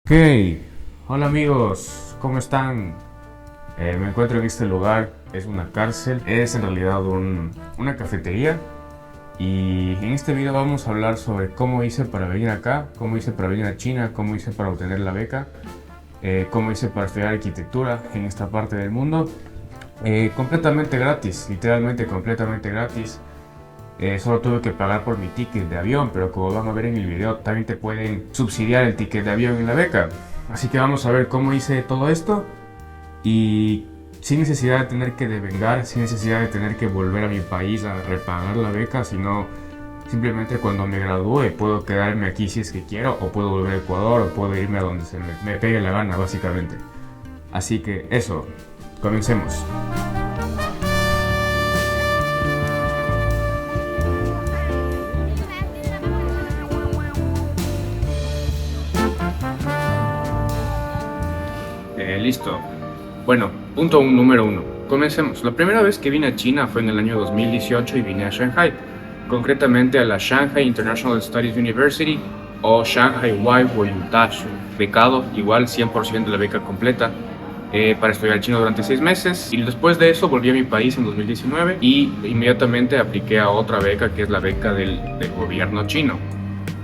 Ok, hola amigos, ¿cómo están? Me encuentro en este lugar, es una cárcel, es en realidad una cafetería y en este video vamos a hablar sobre cómo hice para venir acá, cómo hice para venir a China, cómo hice para obtener la beca, cómo hice para estudiar arquitectura en esta parte del mundo, completamente gratis, literalmente completamente gratis. Solo tuve que pagar por mi ticket de avión, pero como van a ver en el video, también te pueden subsidiar el ticket de avión en la beca. Así que vamos a ver cómo hice todo esto y sin necesidad de tener que devengar, sin necesidad de tener que volver a mi país a repagar la beca, sino simplemente cuando me gradúe puedo quedarme aquí si es que quiero, o puedo volver a Ecuador, o puedo irme a donde se me pegue la gana, básicamente. Así que eso, comencemos. Listo. Bueno, número uno. Comencemos. La primera vez que vine a China fue en el año 2018 y vine a Shanghai. Concretamente a la Shanghai International Studies University o Shanghai Weibo Yutashi. Becado, igual 100% de la beca completa para estudiar chino durante 6 meses. Y después de eso volví a mi país en 2019 y inmediatamente apliqué a otra beca que es la beca del gobierno chino.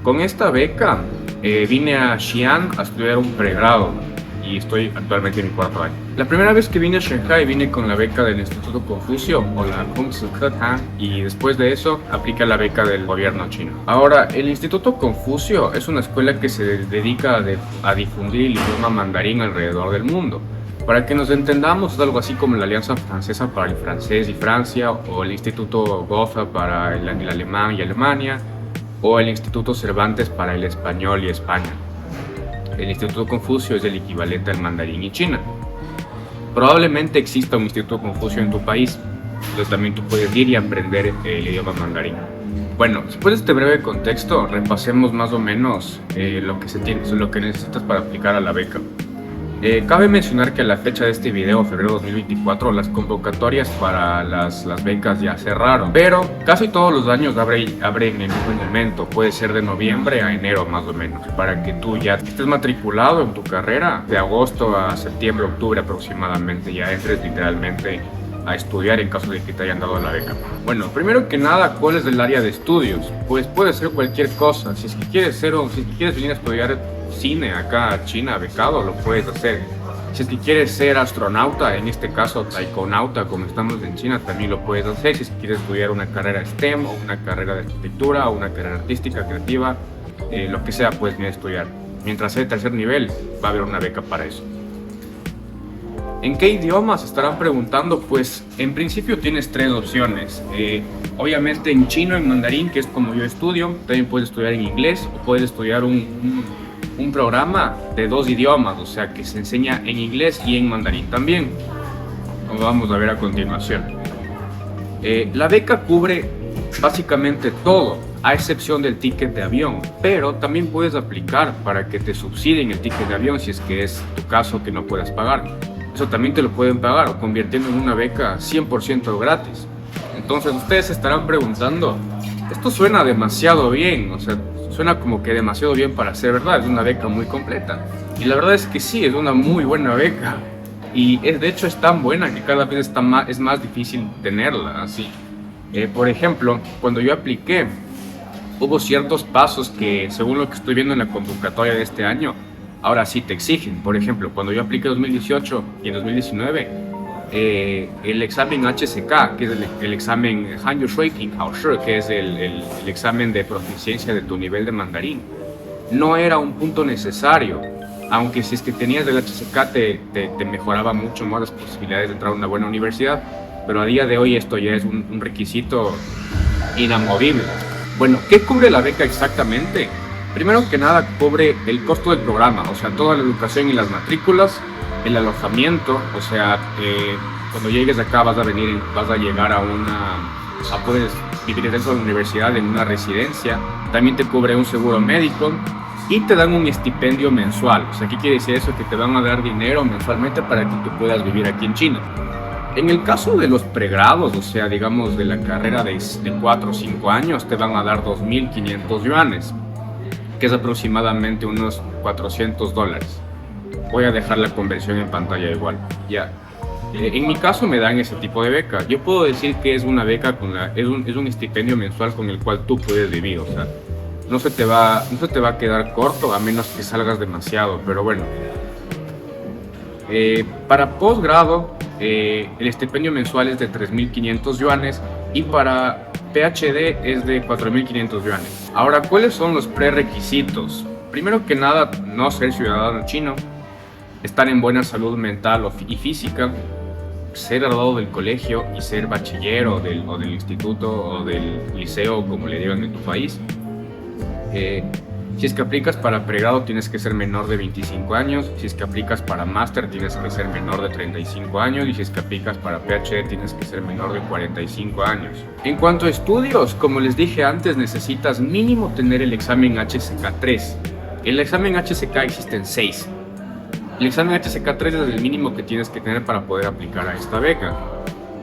Con esta beca vine a Xi'an a estudiar un pregrado y estoy actualmente en mi 4º año. La primera vez que vine a Shanghai vine con la beca del Instituto Confucio o la Kungzi Ketan y después de eso apliqué la beca del gobierno chino. Ahora, el Instituto Confucio es una escuela que se dedica a difundir el idioma mandarín alrededor del mundo. Para que nos entendamos, es algo así como la Alianza Francesa para el francés y Francia, o el Instituto Goethe para el alemán y Alemania, o el Instituto Cervantes para el español y España. El Instituto Confucio es el equivalente al mandarín en China. Probablemente exista un Instituto Confucio en tu país, entonces también tú puedes ir y aprender el idioma mandarín. Bueno, después de este breve contexto, repasemos más o menos lo que necesitas para aplicar a la beca. Cabe mencionar que a la fecha de este video, febrero 2024, las convocatorias para las becas ya cerraron, pero casi todos los años abren en el mismo momento, puede ser de noviembre a enero más o menos, para que tú ya estés matriculado en tu carrera de agosto a septiembre, octubre aproximadamente, ya entres literalmente a estudiar en caso de que te hayan dado la beca. Bueno, primero que nada, ¿cuál es el área de estudios? Pues puede ser cualquier cosa. Si es que quieres venir a estudiar cine acá a China becado, lo puedes hacer. Si es que quieres ser astronauta, en este caso taikonauta, como estamos en China, también lo puedes hacer. Si es que quieres estudiar una carrera STEM o una carrera de arquitectura o una carrera artística, creativa, lo que sea, puedes venir a estudiar. Mientras sea de tercer nivel, va a haber una beca para eso. ¿En qué idiomas? Estarán preguntando. Pues en principio tienes 3 opciones. Obviamente en chino, en mandarín, que es como yo estudio. También puedes estudiar en inglés o puedes estudiar un programa de 2 idiomas, o sea que se enseña en inglés y en mandarín también, como vamos a ver a continuación. La beca cubre básicamente todo, a excepción del ticket de avión, pero también puedes aplicar para que te subsidien el ticket de avión si es que es tu caso que no puedas pagar. Eso también te lo pueden pagar, o convirtiendo en una beca 100% gratis. Entonces ustedes se estarán preguntando, esto suena demasiado bien, o sea, suena como que demasiado bien para ser verdad, es una beca muy completa. Y la verdad es que sí, es una muy buena beca. Y de hecho es tan buena que cada vez es más difícil tenerla, así. Por ejemplo, cuando yo apliqué, hubo ciertos pasos que, según lo que estoy viendo en la convocatoria de este año, ahora sí te exigen. Por ejemplo, cuando yo apliqué en 2018 y en 2019, el examen HSK, que es el examen Hanyu Shuiqing Haoshi, que es el examen de proficiencia de tu nivel de mandarín, no era un punto necesario, aunque si es que tenías el HSK te mejoraba mucho más las posibilidades de entrar a una buena universidad, pero a día de hoy esto ya es un requisito inamovible. Bueno, ¿qué cubre la beca exactamente? Primero que nada, cubre el costo del programa, o sea, toda la educación y las matrículas, el alojamiento, o sea, cuando llegues acá vas a llegar puedes vivir dentro de la universidad en una residencia. También te cubre un seguro médico y te dan un estipendio mensual. O sea, ¿qué quiere decir eso? Que te van a dar dinero mensualmente para que tú puedas vivir aquí en China. En el caso de los pregrados, o sea, digamos de la carrera de 4 o 5 años, te van a dar 2.500 yuanes. que es aproximadamente unos $400. Voy a dejar la conversión en pantalla igual. Ya. En mi caso me dan ese tipo de beca. Yo puedo decir que es una beca es un estipendio mensual con el cual tú puedes vivir. O sea, no se te va a quedar corto a menos que salgas demasiado. Pero bueno. Para posgrado, el estipendio mensual es de 3.500 yuanes y para PhD es de 4.500 yuanes. Ahora, ¿cuáles son los prerequisitos? Primero que nada, no ser ciudadano chino, estar en buena salud mental y física, ser graduado del colegio y ser bachiller o del instituto o del liceo, como le digan en tu país. Si es que aplicas para pregrado tienes que ser menor de 25 años, si es que aplicas para máster tienes que ser menor de 35 años y si es que aplicas para PhD tienes que ser menor de 45 años. En cuanto a estudios, como les dije antes, necesitas mínimo tener el examen HSK3. El examen HSK existen 6. El examen HSK3 es el mínimo que tienes que tener para poder aplicar a esta beca.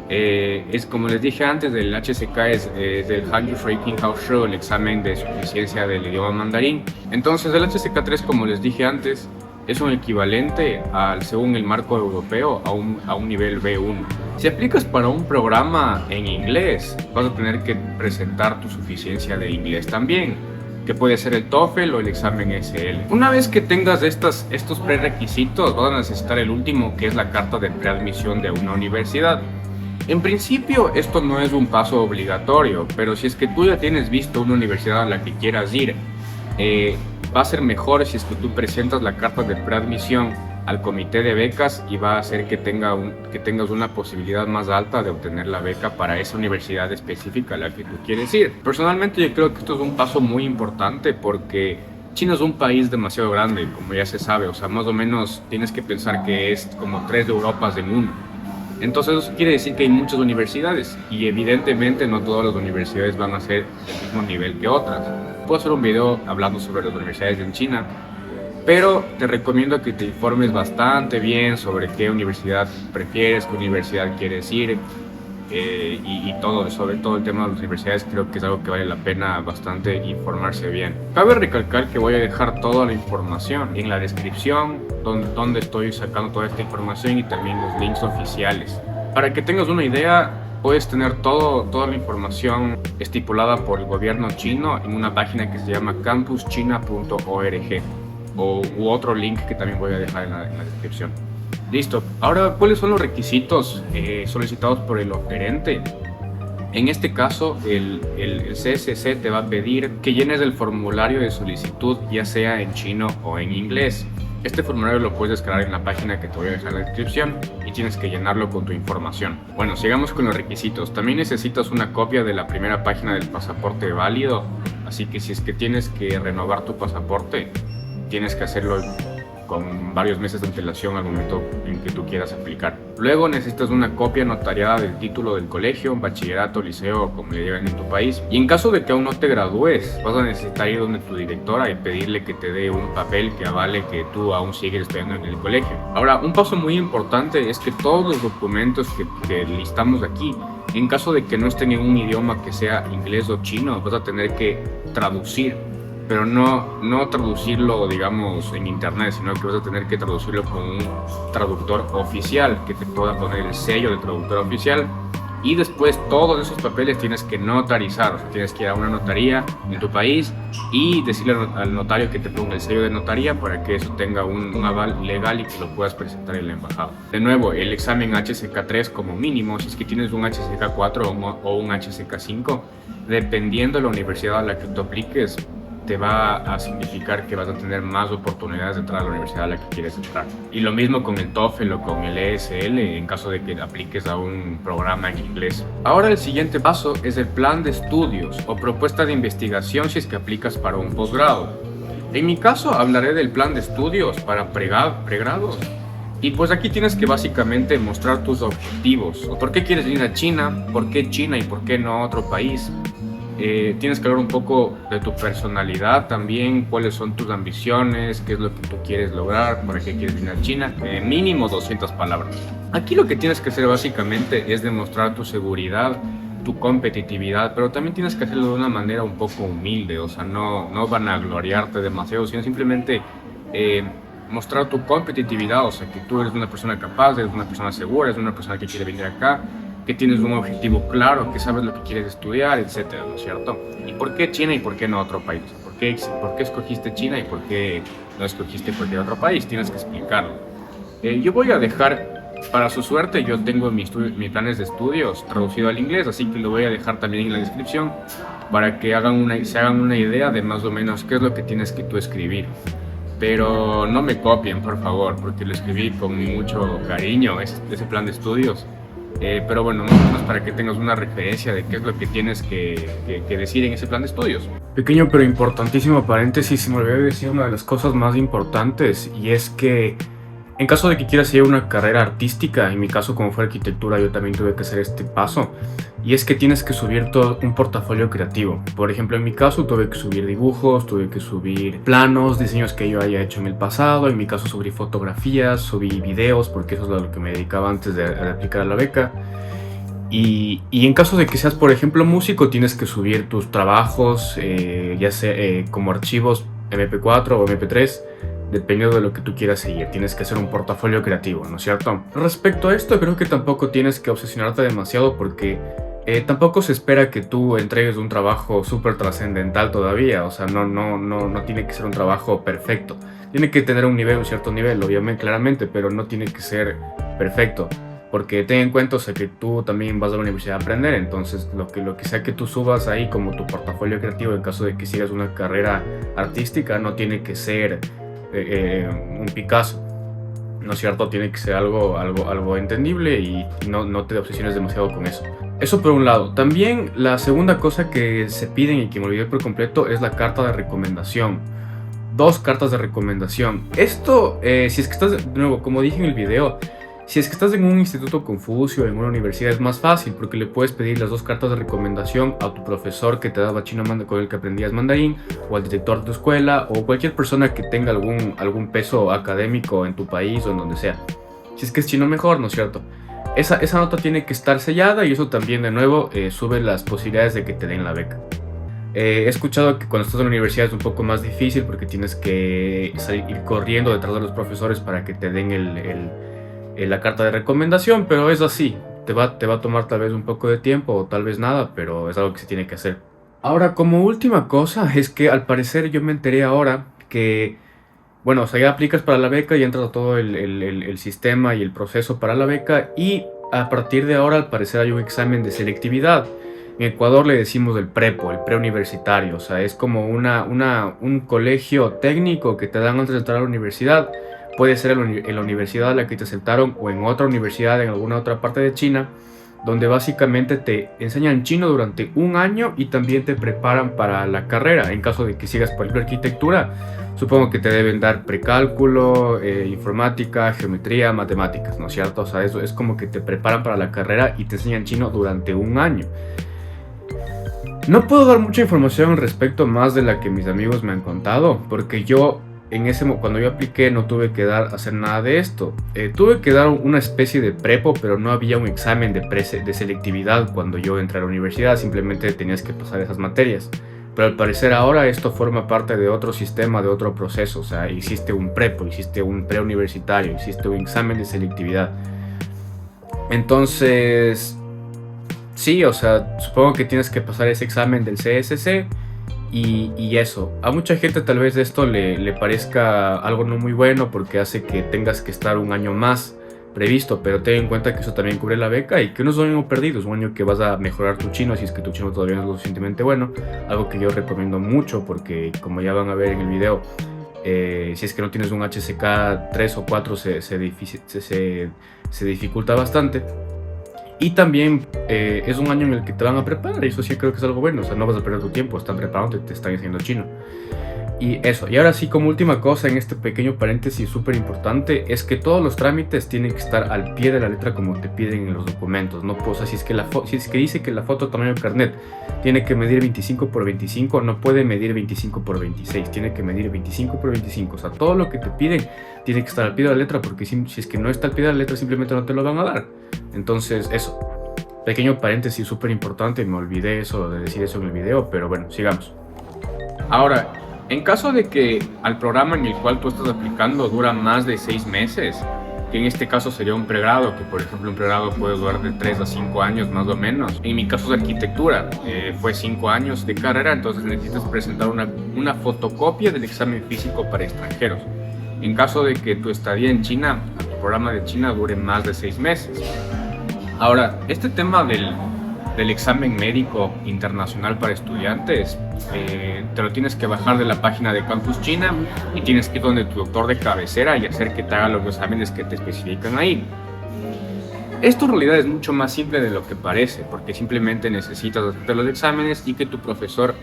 Es como les dije antes, el HSK es del Hanyu Shuiqing Haoshu, el examen de suficiencia del idioma mandarín. Entonces el HSK3, como les dije antes, es un equivalente según el marco europeo a un nivel B1. Si aplicas para un programa en inglés, vas a tener que presentar tu suficiencia de inglés también, que puede ser el TOEFL o el examen SL. Una vez que tengas estos prerequisitos, vas a necesitar el último, que es la carta de preadmisión de una universidad. En principio esto no es un paso obligatorio, pero si es que tú ya tienes visto una universidad a la que quieras ir, va a ser mejor si es que tú presentas la carta de preadmisión al comité de becas y va a hacer que tengas una posibilidad más alta de obtener la beca para esa universidad específica a la que tú quieres ir. Personalmente yo creo que esto es un paso muy importante porque China es un país demasiado grande, como ya se sabe, o sea, más o menos tienes que pensar que es como 3 de Europas en uno. Entonces eso quiere decir que hay muchas universidades y evidentemente no todas las universidades van a ser del mismo nivel que otras. Puedo hacer un video hablando sobre las universidades en China, pero te recomiendo que te informes bastante bien sobre qué universidad prefieres, qué universidad quieres ir y todo, sobre todo el tema de las universidades. Creo que es algo que vale la pena bastante informarse bien. Cabe recalcar que voy a dejar toda la información en la descripción donde estoy sacando toda esta información y también los links oficiales. Para que tengas una idea, puedes tener toda la información estipulada por el gobierno chino en una página que se llama campuschina.org u otro link que también voy a dejar en la descripción. Listo. Ahora, ¿cuáles son los requisitos solicitados por el oferente? En este caso, el CSC te va a pedir que llenes el formulario de solicitud, ya sea en chino o en inglés. Este formulario lo puedes descargar en la página que te voy a dejar en la descripción y tienes que llenarlo con tu información. Bueno, sigamos con los requisitos. También necesitas una copia de la primera página del pasaporte válido, así que si es que tienes que renovar tu pasaporte, tienes que hacerlo con varios meses de antelación al momento en que tú quieras aplicar. Luego necesitas una copia notariada del título del colegio, bachillerato, liceo, como le digan en tu país. Y en caso de que aún no te gradúes, vas a necesitar ir donde tu directora y pedirle que te dé un papel que avale que tú aún sigues estudiando en el colegio. Ahora, un paso muy importante es que todos los documentos que listamos aquí, en caso de que no estén en un idioma que sea inglés o chino, vas a tener que traducir. Pero no traducirlo, digamos, en internet, sino que vas a tener que traducirlo con un traductor oficial que te pueda poner el sello de traductor oficial. Y después todos esos papeles tienes que notarizar, o sea, tienes que ir a una notaría en tu país y decirle al notario que te ponga el sello de notaría para que eso tenga un aval legal y que lo puedas presentar en la embajada. De nuevo, el examen HSK3 como mínimo, si es que tienes un HSK4 o un HSK5, dependiendo de la universidad a la que tú apliques, te va a significar que vas a tener más oportunidades de entrar a la universidad a la que quieres entrar. Y lo mismo con el TOEFL o con el ESL en caso de que apliques a un programa en inglés. Ahora el siguiente paso es el plan de estudios o propuesta de investigación si es que aplicas para un posgrado. En mi caso hablaré del plan de estudios para pregrados. Y pues aquí tienes que básicamente mostrar tus objetivos. ¿Por qué quieres ir a China? ¿Por qué China y por qué no a otro país? Tienes que hablar un poco de tu personalidad también, cuáles son tus ambiciones, qué es lo que tú quieres lograr, para qué quieres venir a China, mínimo 200 palabras. Aquí lo que tienes que hacer básicamente es demostrar tu seguridad tu competitividad, pero también tienes que hacerlo de una manera un poco humilde, o sea, no van a gloriarte demasiado, sino simplemente eh, mostrar tu competitividad, o sea, que tú eres una persona capaz, eres una persona segura, eres una persona que quiere venir acá, que tienes un objetivo claro, que sabes lo que quieres estudiar, etcétera, ¿no es cierto? ¿Y por qué China y por qué no otro país? ¿Por qué escogiste China y por qué no escogiste cualquier otro país? Tienes que explicarlo. Yo voy a dejar, para su suerte, yo tengo mis planes de estudios traducido al inglés, así que lo voy a dejar también en la descripción para que se hagan una idea de más o menos qué es lo que tienes que tú escribir. Pero no me copien, por favor, porque lo escribí con mucho cariño, ese plan de estudios. Pero bueno, más o menos para que tengas una referencia de qué es lo que tienes que decir en ese plan de estudios. Pequeño pero importantísimo paréntesis, se me olvidó decir una de las cosas más importantes, y es que en caso de que quieras seguir una carrera artística, en mi caso como fue arquitectura, yo también tuve que hacer este paso, y es que tienes que subir todo un portafolio creativo. Por ejemplo, en mi caso tuve que subir dibujos, tuve que subir planos, diseños que yo haya hecho en el pasado. En mi caso subí fotografías, subí videos, porque eso es a lo que me dedicaba antes de aplicar a la beca. Y en caso de que seas, por ejemplo, músico, tienes que subir tus trabajos, ya sea como archivos MP4 o MP3, dependiendo de lo que tú quieras seguir. Tienes que hacer un portafolio creativo, ¿no es cierto? Respecto a esto, creo que tampoco tienes que obsesionarte demasiado, porque tampoco se espera que tú entregues un trabajo súper trascendental todavía. O sea, no tiene que ser un trabajo perfecto. Tiene que tener un cierto nivel, obviamente, claramente, pero no tiene que ser perfecto. Porque ten en cuenta, o sea, que tú también vas a la universidad a aprender. Entonces lo que sea que tú subas ahí como tu portafolio creativo, en caso de que sigas una carrera artística, no tiene que ser un Picasso, ¿no es cierto? Tiene que ser algo entendible, y no te obsesiones demasiado con eso. Eso por un lado. También la segunda cosa que se piden y que me olvidé por completo es la carta de recomendación. 2 cartas de recomendación. Esto, si es que estás, de nuevo, como dije en el video, si es que estás en un instituto Confucio, en una universidad, es más fácil, porque le puedes pedir las 2 cartas de recomendación a tu profesor que te daba chino con el que aprendías mandarín, o al director de tu escuela, o cualquier persona que tenga algún peso académico en tu país o en donde sea. Si es que es chino, mejor, ¿no es cierto? Esa nota tiene que estar sellada, y eso también, de nuevo, sube las posibilidades de que te den la beca. He escuchado que cuando estás en la universidad es un poco más difícil, porque tienes que ir corriendo detrás de los profesores para que te den la carta de recomendación, pero es así. Te va a tomar tal vez un poco de tiempo o tal vez nada, pero es algo que se tiene que hacer. Ahora, como última cosa, es que al parecer yo me enteré ahora que, bueno, o sea, ya aplicas para la beca y entras a todo el sistema y el proceso para la beca, y a partir de ahora al parecer hay un examen de selectividad. En Ecuador le decimos el prepo, el preuniversitario. O sea, es como un colegio técnico que te dan antes de entrar a la universidad. Puede ser en la universidad a la que te aceptaron, o en otra universidad en alguna otra parte de China, donde básicamente te enseñan chino durante un año y también te preparan para la carrera. En caso de que sigas, por ejemplo, arquitectura, supongo que te deben dar precálculo, informática, geometría, matemáticas, ¿no es cierto? O sea, eso es como que te preparan para la carrera y te enseñan chino durante un año. No puedo dar mucha información al respecto más de la que mis amigos me han contado, porque yo cuando yo apliqué no tuve que hacer nada de esto. Tuve que dar una especie de prepo, pero no había un examen de selectividad cuando yo entré a la universidad. Simplemente tenías que pasar esas materias. Pero al parecer ahora esto forma parte de otro sistema, de otro proceso. O sea, hiciste un prepo, hiciste un preuniversitario, hiciste un examen de selectividad. Entonces, sí, o sea, supongo que tienes que pasar ese examen del CSC. Y eso, a mucha gente tal vez esto le parezca algo no muy bueno, porque hace que tengas que estar un año más previsto, pero ten en cuenta que eso también cubre la beca, y que no es un año perdido, es un año que vas a mejorar tu chino si es que tu chino todavía no es lo suficientemente bueno. Algo que yo recomiendo mucho, porque como ya van a ver en el video, si es que no tienes un HSK 3 o 4 se dificulta bastante. Y también es un año en el que te van a preparar, y eso sí creo que es algo bueno. O sea, no vas a perder tu tiempo, están preparando y te están enseñando chino. Y eso, y ahora sí, como última cosa en este pequeño paréntesis súper importante, es que todos los trámites tienen que estar al pie de la letra como te piden en los documentos. No, o sea, si es que dice que la foto tamaño de carnet tiene que medir 25 por 25, no puede medir 25 por 26, tiene que medir 25 por 25. O sea, todo lo que te piden tiene que estar al pie de la letra, porque si es que no está al pie de la letra, simplemente no te lo van a dar. Entonces, eso. Pequeño paréntesis súper importante, me olvidé eso de decir eso en el video, pero bueno, sigamos. Ahora, en caso de que al programa en el cual tú estás aplicando dura más de 6 meses, que en este caso sería un pregrado, que por ejemplo un pregrado puede durar de 3 a 5 años más o menos. En mi caso de arquitectura, fue 5 años de carrera, entonces necesitas presentar una fotocopia del examen físico para extranjeros. En caso de que tu estadía en China, tu programa de China dure más de 6 meses. Ahora, este tema del examen médico internacional para estudiantes, te lo tienes que bajar de la página de Campus China y tienes que ir donde tu doctor de cabecera y hacer que te haga los exámenes que te especifican ahí. Esto en realidad es mucho más simple de lo que parece, porque simplemente necesitas hacer los exámenes y que tu profesor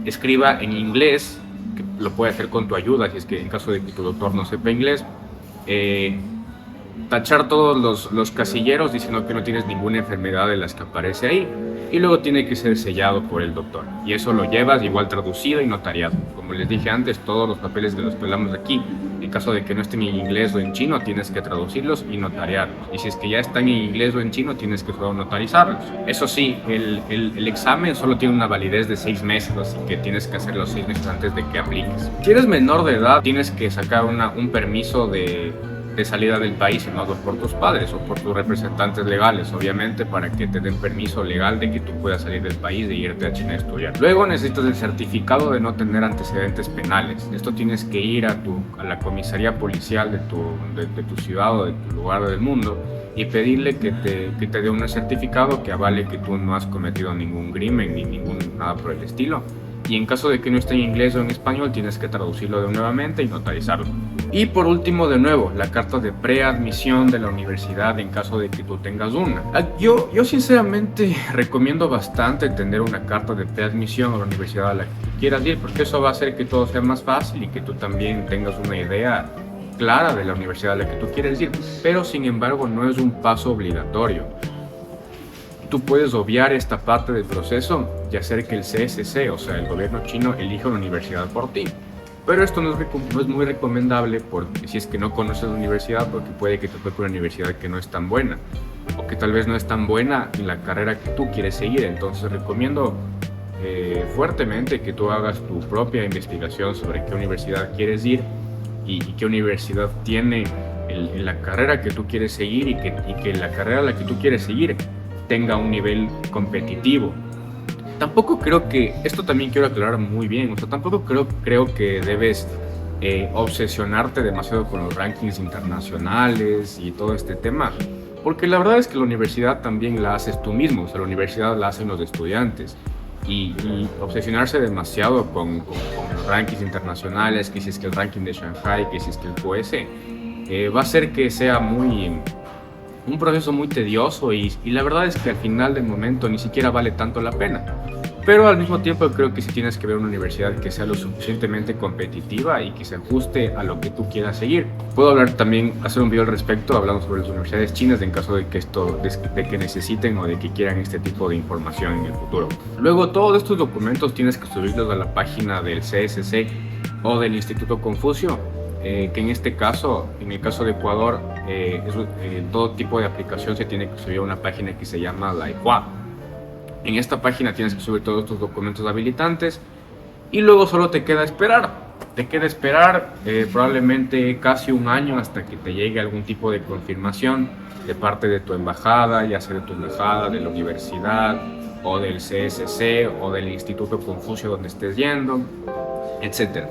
escriba en inglés, que lo puede hacer con tu ayuda, si es que en caso de que tu doctor no sepa inglés, tachar todos los casilleros diciendo que no tienes ninguna enfermedad de las que aparece ahí, y luego tiene que ser sellado por el doctor, y eso lo llevas igual traducido y notariado. Como les dije antes, todos los papeles de los que hablamos aquí, en caso de que no estén en inglés o en chino, tienes que traducirlos y notariarlos, y si es que ya están en inglés o en chino, tienes que solo notarizarlos. Eso sí, el examen solo tiene una validez de 6 meses, así que tienes que hacer los 6 meses antes de que apliques. Si eres menor de edad, tienes que sacar un permiso de salida del país, y no por tus padres o por tus representantes legales, obviamente, para que te den permiso legal de que tú puedas salir del país e irte a China a estudiar. Luego necesitas el certificado de no tener antecedentes penales. Esto tienes que ir a la comisaría policial de tu ciudad o de tu lugar del mundo y pedirle que te dé un certificado que avale que tú no has cometido ningún crimen ni nada por el estilo. Y en caso de que no esté en inglés o en español, tienes que traducirlo de nuevamente y notarizarlo. Y por último, de nuevo, la carta de preadmisión de la universidad en caso de que tú tengas una. Yo sinceramente recomiendo bastante tener una carta de preadmisión a la universidad a la que tú quieras ir, porque eso va a hacer que todo sea más fácil y que tú también tengas una idea clara de la universidad a la que tú quieres ir. Pero sin embargo, no es un paso obligatorio. Tú puedes obviar esta parte del proceso y hacer que el CSC, o sea, el gobierno chino, elija una universidad por ti. Pero esto no es muy recomendable porque si es que no conoces la universidad, porque puede que te toque una universidad que no es tan buena, o que tal vez no es tan buena en la carrera que tú quieres seguir. Entonces recomiendo fuertemente que tú hagas tu propia investigación sobre qué universidad quieres ir y qué universidad tiene la carrera que tú quieres seguir, y que la carrera a la que tú quieres seguir tenga un nivel competitivo. Tampoco creo que, esto también quiero aclarar muy bien, o sea, tampoco creo que debes obsesionarte demasiado con los rankings internacionales y todo este tema, porque la verdad es que la universidad también la haces tú mismo, o sea, la universidad la hacen los estudiantes, y obsesionarse demasiado con los rankings internacionales, que si es que el ranking de Shanghai, que si es que el QS, va a hacer que sea un proceso muy tedioso, y la verdad es que al final del momento ni siquiera vale tanto la pena. Pero al mismo tiempo creo que sí tienes que ver una universidad que sea lo suficientemente competitiva y que se ajuste a lo que tú quieras seguir. Puedo hablar también, hacer un video al respecto, hablando sobre las universidades chinas en caso de que necesiten o de que quieran este tipo de información en el futuro. Luego, todos estos documentos tienes que subirlos a la página del CSC o del Instituto Confucio, que en este caso, en el caso de Ecuador, todo tipo de aplicación se tiene que subir a una página que se llama la ECUA. En esta página tienes que subir todos tus documentos habilitantes y luego solo te queda esperar. Probablemente casi un año hasta que te llegue algún tipo de confirmación de parte de tu embajada, ya sea de tu embajada, de la universidad o del CSC o del Instituto Confucio donde estés yendo, etcétera.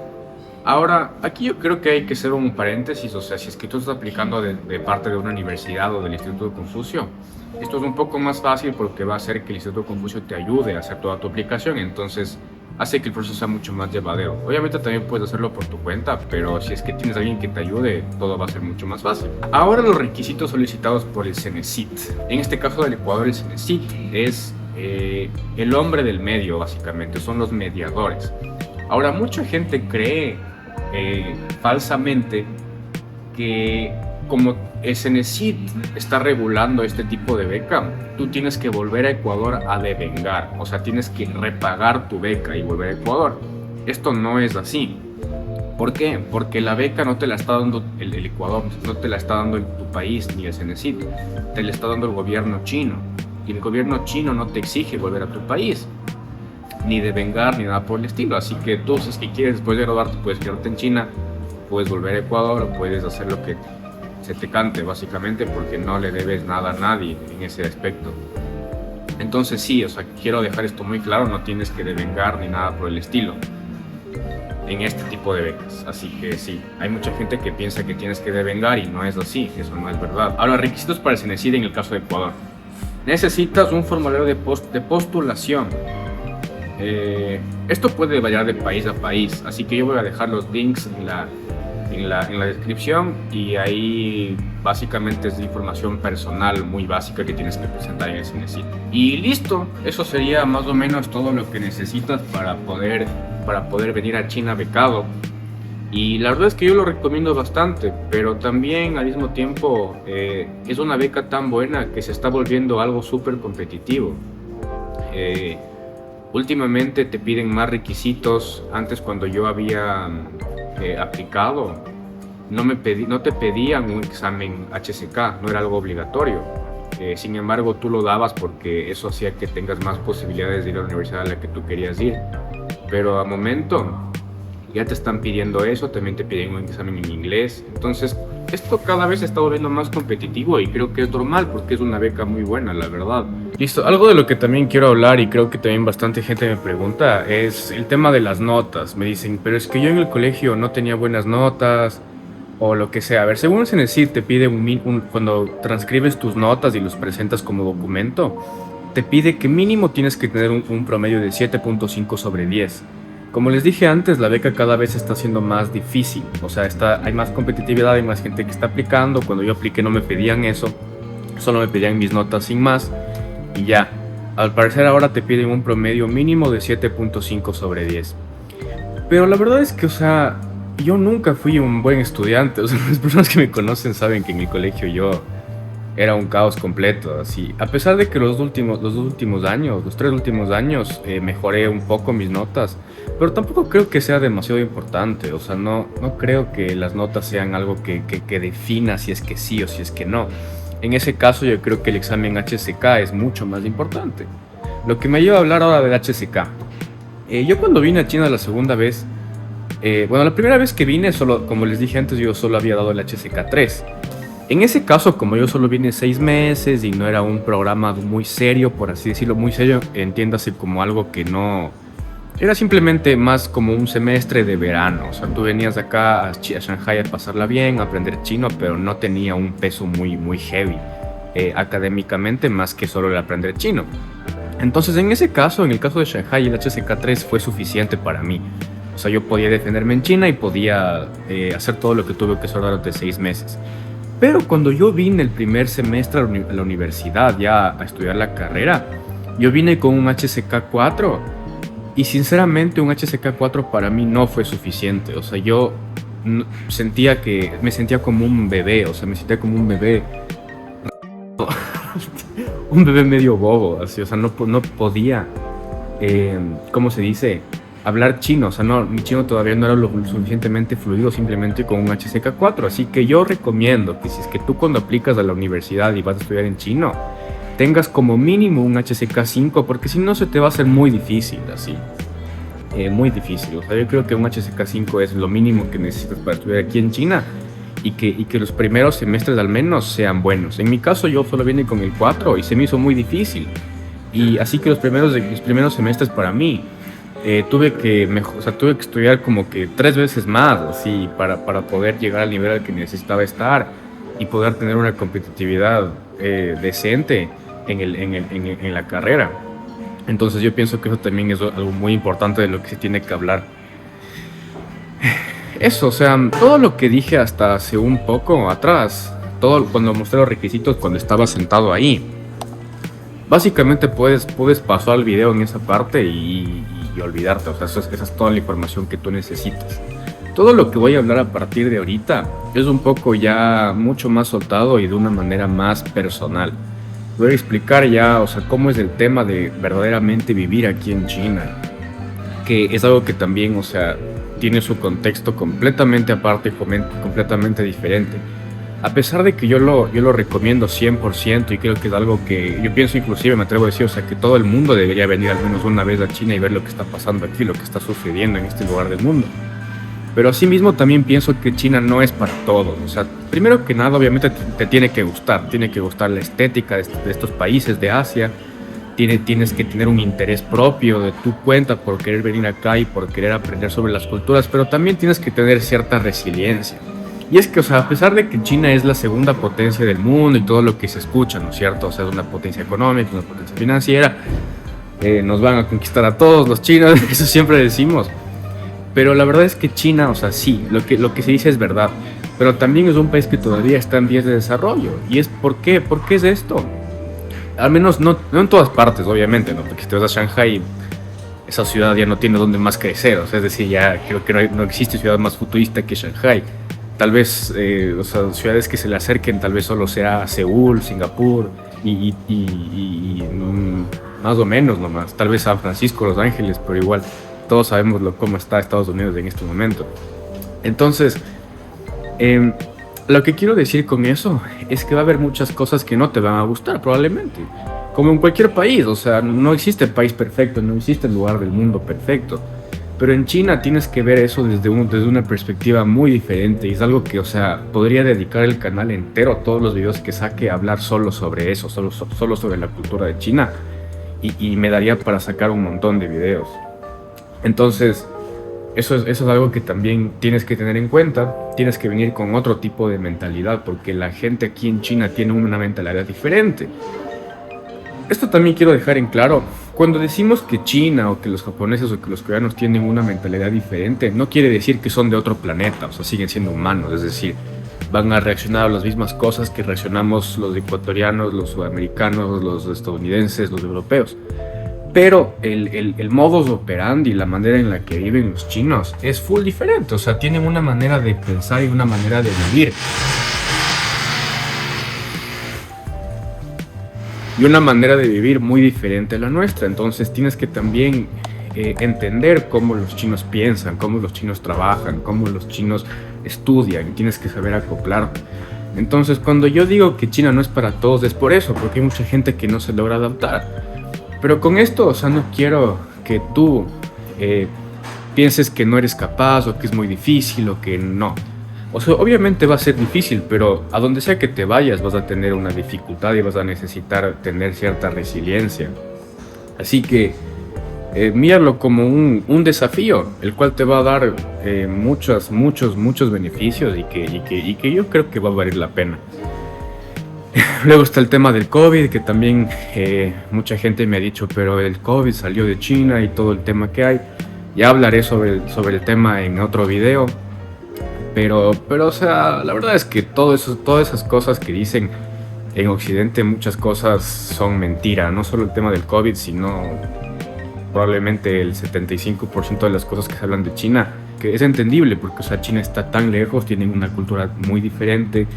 Ahora, aquí yo creo que hay que hacer un paréntesis, o sea, si es que tú estás aplicando de parte de una universidad o del Instituto Confucio, esto es un poco más fácil porque va a hacer que el Instituto Confucio te ayude a hacer toda tu aplicación, entonces hace que el proceso sea mucho más llevadero. Obviamente también puedes hacerlo por tu cuenta, pero si es que tienes a alguien que te ayude, todo va a ser mucho más fácil. Ahora, los requisitos solicitados por el CENESID. En este caso del Ecuador, el CENESID es el hombre del medio, básicamente, son los mediadores. Ahora, mucha gente cree falsamente que como el CENESID está regulando este tipo de beca, tú tienes que volver a Ecuador a devengar, o sea, tienes que repagar tu beca y volver a Ecuador. Esto no es así. ¿Por qué? Porque la beca no te la está dando el Ecuador, no te la está dando tu país ni el CENESID, te la está dando el gobierno chino. y el gobierno chino no te exige volver a tu país, ni devengar, ni nada por el estilo. Así que tú, si es que quieres, después de graduarte, puedes quedarte en China, puedes volver a Ecuador o puedes hacer lo que se te cante, básicamente, porque no le debes nada a nadie en ese aspecto. Entonces sí, o sea, quiero dejar esto muy claro, no tienes que devengar ni nada por el estilo en este tipo de becas. Así que sí, hay mucha gente que piensa que tienes que devengar y no es así, eso no es verdad. Ahora, requisitos para el CENESID en el caso de Ecuador. Necesitas un formulario de postulación. Esto puede variar de país a país, así que yo voy a dejar los links en la descripción, y ahí básicamente es información personal muy básica que tienes que presentar en el CENESID. Y listo, eso sería más o menos todo lo que necesitas para poder venir a China becado. Y la verdad es que yo lo recomiendo bastante, pero también al mismo tiempo es una beca tan buena que se está volviendo algo súper competitivo. Últimamente te piden más requisitos. Antes, cuando yo había aplicado, no te pedían un examen HSK, no era algo obligatorio. Sin embargo, tú lo dabas porque eso hacía que tengas más posibilidades de ir a la universidad a la que tú querías ir. Pero a momento ya te están pidiendo eso, también te piden un examen en inglés. Entonces, esto cada vez se está volviendo más competitivo y creo que es normal porque es una beca muy buena, la verdad. Listo, algo de lo que también quiero hablar y creo que también bastante gente me pregunta es el tema de las notas. Me dicen, pero es que yo en el colegio no tenía buenas notas o lo que sea. A ver, según el CENESID te pide cuando transcribes tus notas y los presentas como documento, te pide que mínimo tienes que tener un promedio de 7.5 sobre 10. Como les dije antes, la beca cada vez está siendo más difícil. O sea, hay más competitividad, hay más gente que está aplicando. Cuando yo apliqué no me pedían eso, solo me pedían mis notas sin más. Y ya, al parecer ahora te piden un promedio mínimo de 7.5 sobre 10. Pero la verdad es que, o sea, yo nunca fui un buen estudiante. O sea, las personas que me conocen saben que en el colegio yo era un caos completo, así. A pesar de que los tres últimos años, mejoré un poco mis notas, pero tampoco creo que sea demasiado importante. O sea, no creo que las notas sean algo que defina si es que sí o si es que no. En ese caso, yo creo que el examen HSK es mucho más importante. Lo que me lleva a hablar ahora del HSK. Yo cuando vine a China la segunda vez, la primera vez que vine, como les dije antes, yo solo había dado el HSK 3. En ese caso, como yo solo vine 6 meses y no era un programa muy serio, por así decirlo, muy serio, entiéndase como algo que no... Era simplemente más como un semestre de verano. O sea, tú venías acá a Shanghai a pasarla bien, a aprender chino, pero no tenía un peso muy heavy académicamente, más que solo el aprender chino. Entonces, en el caso de Shanghai, el HSK3 fue suficiente para mí. O sea, yo podía defenderme en China y podía hacer todo lo que tuve que hacer durante 6 meses. Pero cuando yo vine el primer semestre a la universidad ya a estudiar la carrera, yo vine con un HSK 4 y sinceramente un HSK 4 para mí no fue suficiente. O sea, yo me sentía como un bebé, o sea, me sentía como un bebé, un bebé medio bobo, así, o sea, no podía, ¿cómo se dice?, hablar chino. O sea, mi chino todavía no era lo suficientemente fluido simplemente con un HSK 4. Así que yo recomiendo que si es que tú cuando aplicas a la universidad y vas a estudiar en chino, tengas como mínimo un HSK 5, porque si no se te va a hacer muy difícil, así. Muy difícil. O sea, yo creo que un HSK 5 es lo mínimo que necesitas para estudiar aquí en China y que los primeros semestres al menos sean buenos. En mi caso yo solo vine con el 4 y se me hizo muy difícil. Y así que los primeros semestres para mí tuve que estudiar como que 3 veces más, así, para poder llegar al nivel al que necesitaba estar y poder tener una competitividad decente en la carrera. Entonces yo pienso que eso también es algo muy importante de lo que se tiene que hablar. Eso, o sea, todo lo que dije hasta hace un poco atrás, todo cuando mostré los requisitos cuando estaba sentado ahí, básicamente puedes pasar el video en esa parte y olvidarte. O sea, esa es toda la información que tú necesitas. Todo lo que voy a hablar a partir de ahorita es un poco ya mucho más soltado y de una manera más personal. Voy a explicar ya, o sea, cómo es el tema de verdaderamente vivir aquí en China, que es algo que también, o sea, tiene su contexto completamente aparte y completamente diferente. a pesar de que yo lo recomiendo 100% y creo que es algo que yo pienso, inclusive me atrevo a decir, o sea, que todo el mundo debería venir al menos una vez a China y ver lo que está pasando aquí, lo que está sucediendo en este lugar del mundo. Pero asimismo también pienso que China no es para todos. O sea, primero que nada, obviamente te tiene que gustar la estética de estos países de Asia. Tienes que tener un interés propio de tu cuenta por querer venir acá y por querer aprender sobre las culturas, pero también tienes que tener cierta resiliencia. Y es que, o sea, a pesar de que China es la segunda potencia del mundo y todo lo que se escucha, ¿no es cierto? O sea, es una potencia económica, una potencia financiera, nos van a conquistar a todos los chinos, eso siempre decimos. Pero la verdad es que China, o sea, sí, lo que se dice es verdad, pero también es un país que todavía está en vías de desarrollo. ¿Y es por qué? ¿Por qué es esto? Al menos no en todas partes, obviamente, ¿no? Porque si te vas a Shanghai, esa ciudad ya no tiene dónde más crecer, o sea, es decir, ya creo que no existe ciudad más futurista que Shanghai. Tal vez, o sea, ciudades que se le acerquen, tal vez solo sea Seúl, Singapur más o menos nomás. Tal vez San Francisco, Los Ángeles, pero igual todos sabemos cómo está Estados Unidos en este momento. Entonces, lo que quiero decir con eso es que va a haber muchas cosas que no te van a gustar, probablemente. Como en cualquier país, o sea, no existe país perfecto, no existe lugar del mundo perfecto. Pero en China tienes que ver eso desde una perspectiva muy diferente. Y es algo que, o sea, podría dedicar el canal entero, todos los videos que saque, a hablar solo sobre eso, solo sobre la cultura de China. Y me daría para sacar un montón de videos. Entonces, eso es algo que también tienes que tener en cuenta. Tienes que venir con otro tipo de mentalidad, porque la gente aquí en China tiene una mentalidad diferente. Esto también quiero dejar en claro. Cuando decimos que China o que los japoneses o que los coreanos tienen una mentalidad diferente, no quiere decir que son de otro planeta, o sea, siguen siendo humanos, es decir, van a reaccionar a las mismas cosas que reaccionamos los ecuatorianos, los sudamericanos, los estadounidenses, los europeos. Pero el modus operandi, la manera en la que viven los chinos es full diferente, o sea, tienen una manera de pensar y una manera de vivir. Y una manera de vivir muy diferente a la nuestra. Entonces tienes que también entender cómo los chinos piensan, cómo los chinos trabajan, cómo los chinos estudian. Tienes que saber acoplarte. Entonces, cuando yo digo que China no es para todos, es por eso, porque hay mucha gente que no se logra adaptar. Pero con esto, o sea, no quiero que tú pienses que no eres capaz o que es muy difícil o que no. O sea, obviamente va a ser difícil, pero a donde sea que te vayas vas a tener una dificultad y vas a necesitar tener cierta resiliencia. Así que míralo como un desafío, el cual te va a dar muchos beneficios y que yo creo que va a valer la pena. Luego está el tema del COVID, que también mucha gente me ha dicho, pero el COVID salió de China y todo el tema que hay. Ya hablaré sobre el tema en otro video. Pero, o sea, la verdad es que todas esas cosas que dicen en Occidente, muchas cosas son mentira. No solo el tema del COVID, sino probablemente el 75% de las cosas que se hablan de China, que es entendible porque, o sea, China está tan lejos, tienen una cultura muy diferente,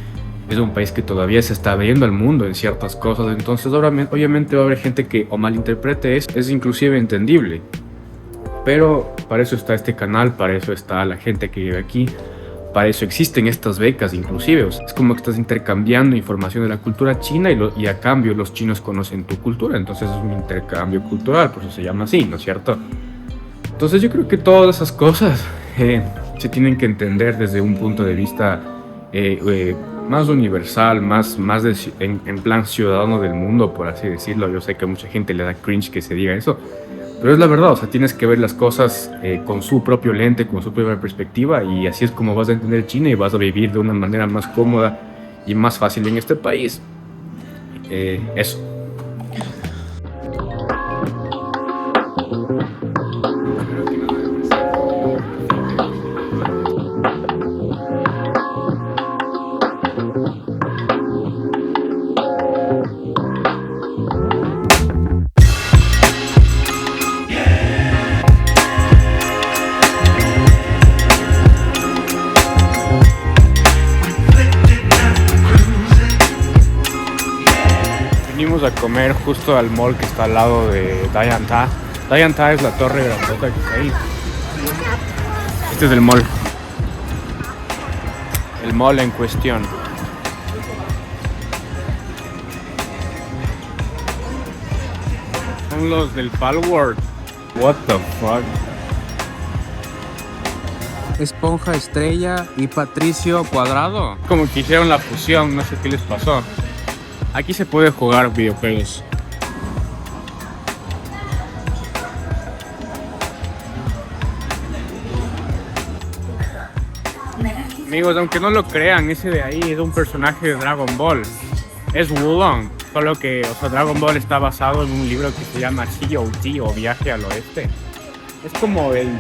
es un país que todavía se está abriendo al mundo en ciertas cosas, entonces obviamente va a haber gente que o malinterprete eso, es inclusive entendible. Pero para eso está este canal, para eso está la gente que vive aquí. Para eso existen estas becas inclusive, o sea, es como que estás intercambiando información de la cultura china y a cambio los chinos conocen tu cultura, entonces es un intercambio cultural, por eso se llama así, ¿no es cierto? Entonces yo creo que todas esas cosas se tienen que entender desde un punto de vista más universal, en plan ciudadano del mundo, por así decirlo. Yo sé que a mucha gente le da cringe que se diga eso, pero es la verdad, o sea, tienes que ver las cosas con su propio lente, con su propia perspectiva, y así es como vas a entender China y vas a vivir de una manera más cómoda y más fácil en este país. Eso. Venimos a comer justo al mall que está al lado de Diantha. Diantha es la torre grandota que está ahí. Este es el mall en cuestión. Son los del Palworld. What the fuck. Esponja Estrella y Patricio Cuadrado. Como que hicieron la fusión, no sé qué les pasó. Aquí se puede jugar videojuegos. Amigos, aunque no lo crean, ese de ahí es un personaje de Dragon Ball. Es Wulong, solo que, o sea, Dragon Ball está basado en un libro que se llama COT o Viaje al Oeste. Es como el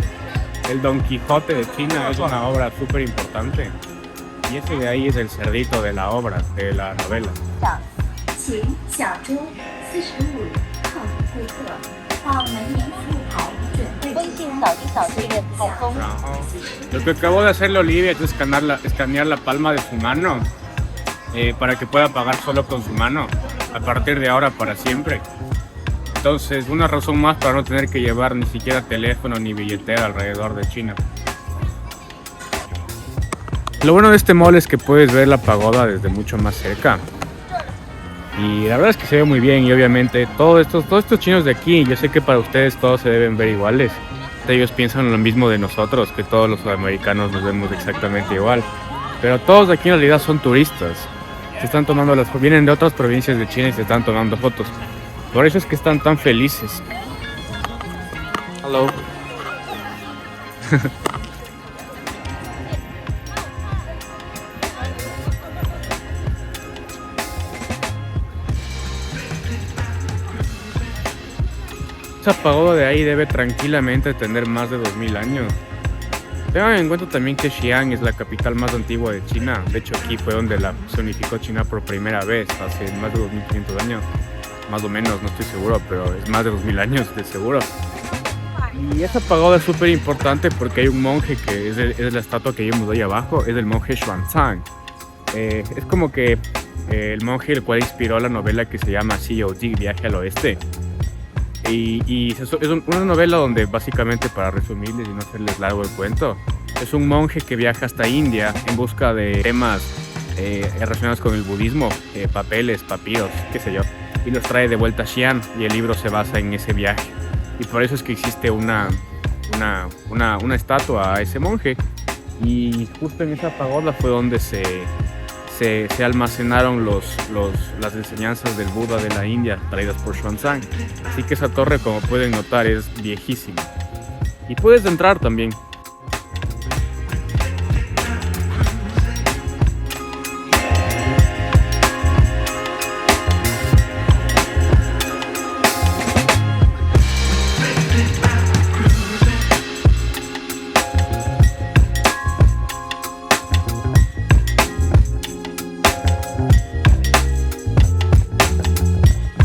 Don Quijote de China, es una obra súper importante. Y ese de ahí es el cerdito de la obra, de la novela. 请小猪45靠谱顾客到门面服务台准备。微信扫一扫这个台风。 Lo que acabo de hacerle Olivia es escanear la palma de su mano para que pueda pagar solo con su mano a partir de ahora para siempre. Entonces, una razón más para no tener que llevar ni siquiera teléfono ni billetera alrededor de China. Lo bueno de este mall es que puedes ver la pagoda desde mucho más cerca. Y la verdad es que se ve muy bien y obviamente todos estos chinos de aquí, yo sé que para ustedes todos se deben ver iguales. Ellos piensan lo mismo de nosotros, que todos los sudamericanos nos vemos exactamente igual. Pero todos aquí en realidad son turistas. Se están tomando vienen de otras provincias de China y se están tomando fotos. Por eso es que están tan felices. Hello. Esa pagoda de ahí debe tranquilamente tener más de 2000 años. Tengan en cuenta también que Xi'an es la capital más antigua de China. De hecho, aquí fue donde se unificó China por primera vez, hace más de 2500 años. Más o menos, no estoy seguro, pero es más de 2000 años de seguro. Y esa pagoda es súper importante porque hay un monje que es la estatua que vimos ahí abajo, es el monje Xuanzang. Es como que el monje el cual inspiró la novela que se llama COT, Viaje al Oeste. Y es una novela donde básicamente, para resumirles y no hacerles largo el cuento, es un monje que viaja hasta India en busca de temas relacionados con el budismo, papeles, papiros, qué sé yo, y los trae de vuelta a Xi'an y el libro se basa en ese viaje. Y por eso es que existe una estatua a ese monje y justo en esa pagoda fue donde se almacenaron las enseñanzas del Buda de la India traídas por Xuanzang. Así que esa torre, como pueden notar, es viejísima. Y puedes entrar también.